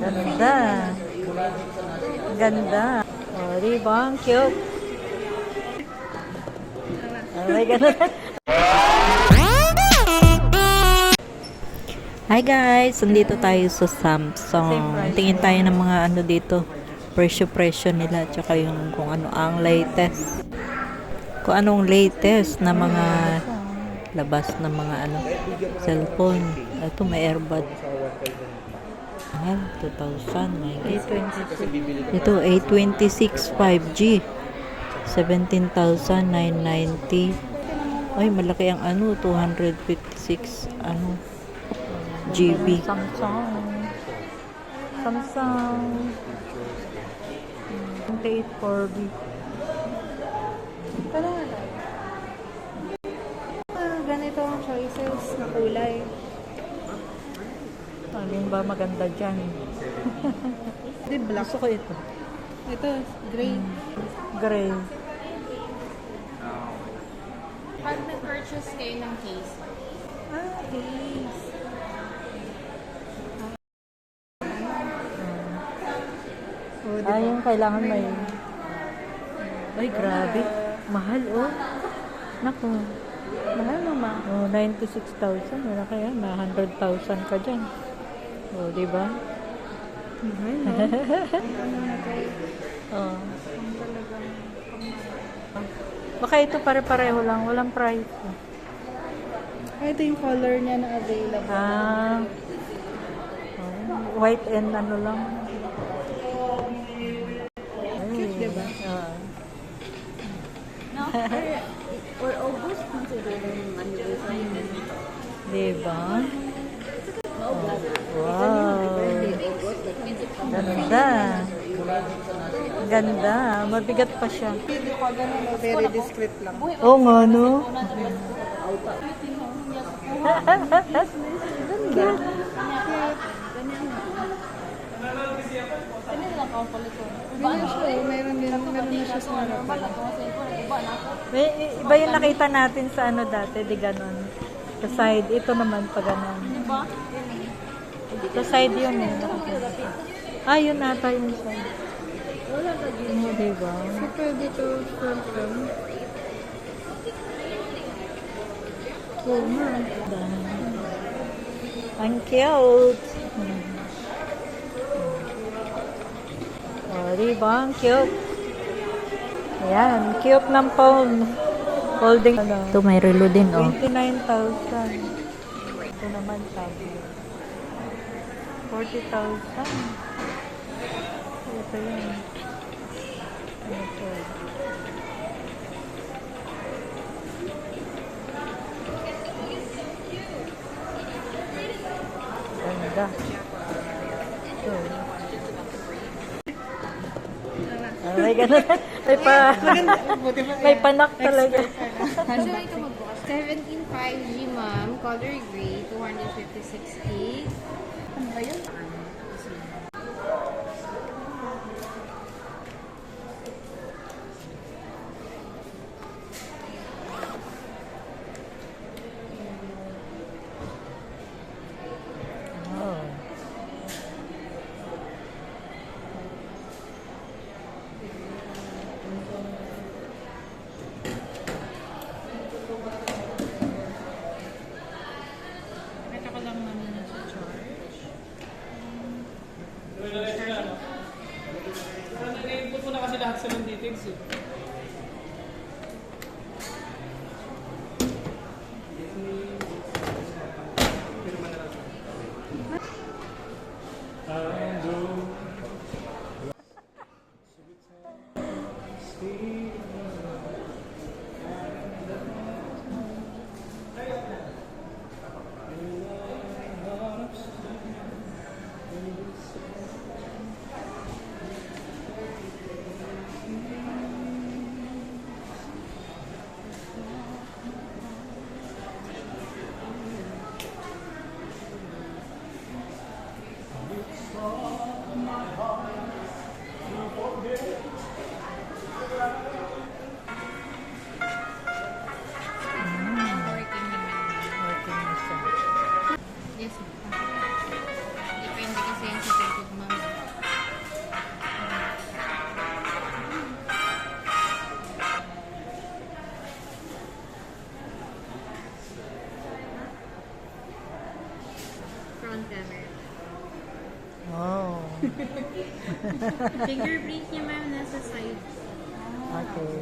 Ganda. Ganda. Oh, diba? Ang cute. Oh my God. Hi guys! Nandito tayo sa Samsung. Tingin tayo ng mga ano dito. Presyo-presyo nila. Tsaka yung kung ano ang latest. Kung anong latest na mga labas na mga ano cellphone. Ito may earbud. 2,000. My God. Ito, A26 5G. 17,990. Ay, malaki ang ano. 256 ano. GB. Samsung 28 4B. Ganito ang choices na kulay. Alin ba maganda dyan? Di black. Gusto ko ito. Ito, gray. Gray. Pag nag-purchase kayo ng case. Case. Yung kailangan may... Ay, grabe. Mahal, oh. Naku. Mahal naman. Oh, 96,000. Wala kaya, may 100,000 ka dyan. Oh, di ba? Mahal, no? Oh. Baka ito pare-pareho lang. Walang price. Ito yung color niya na available. Oh, white and ano lang. Cute, diba? No? Or August, considering anniversary. Diba? August. Wow. August, that means it's Ganda. Ganda. Mabigat pa siya. Hindi ko ganun, very discreet lang. Oo nga, no? Ganyan siya, meron na siya sa harapan. May, iba yung nakita natin sa ano dati, di ganon. Sa side, ito naman pa ganon. Sa side yun eh. Ah, yun ata yung side. wala ka din. Oo, diba? So, pwede to front cam. Oo nga. Ang cute. Oh, diba? Ang cute. Ayan, cute ng phone. Holding. Ito may relo din, oh. 29,000. Ito naman, sabi. 40,000. Ito yun. Ito. Ganda. Ito. Oh my God. May panak talaga. So, ito magbukas. 17 5G, ma'am. Color gray. 256 gig. Ano ba yun? Oh. Ito ko lang naman na sa charge. Na-input mo na kasi lahat sa ng details eh. Yes, ma'am. Depende kasi yan sa ticket, ma'am. front camera. Oh. Fingerprint niya, ma'am, nasa side. Okay.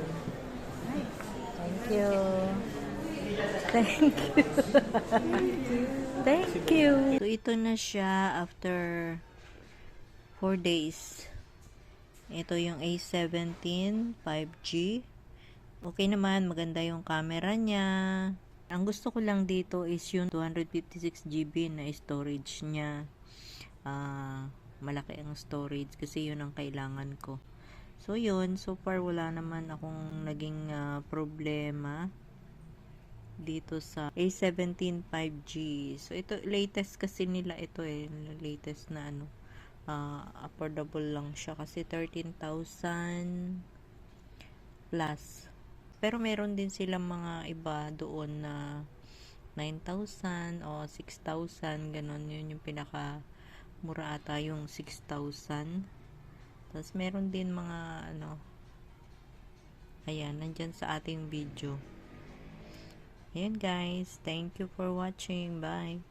Thank you. Thank you. Thank you. So, ito na siya after 4 days. Ito yung A17 5G. Okay naman, maganda yung camera niya. Ang gusto ko lang dito is yung 256 GB na storage niya. Malaki ang storage kasi yun ang kailangan ko. So yun, so far wala naman akong naging problema dito sa A17 5G. So ito, latest kasi nila ito latest na affordable lang siya kasi 13,000 plus. Pero meron din silang mga iba doon na 9,000 o 6,000, ganon. Yun yung pinaka mura ata, yung 6,000. Tapos meron din mga ayan, nandyan sa ating video. Ayan guys, thank you for watching. Bye.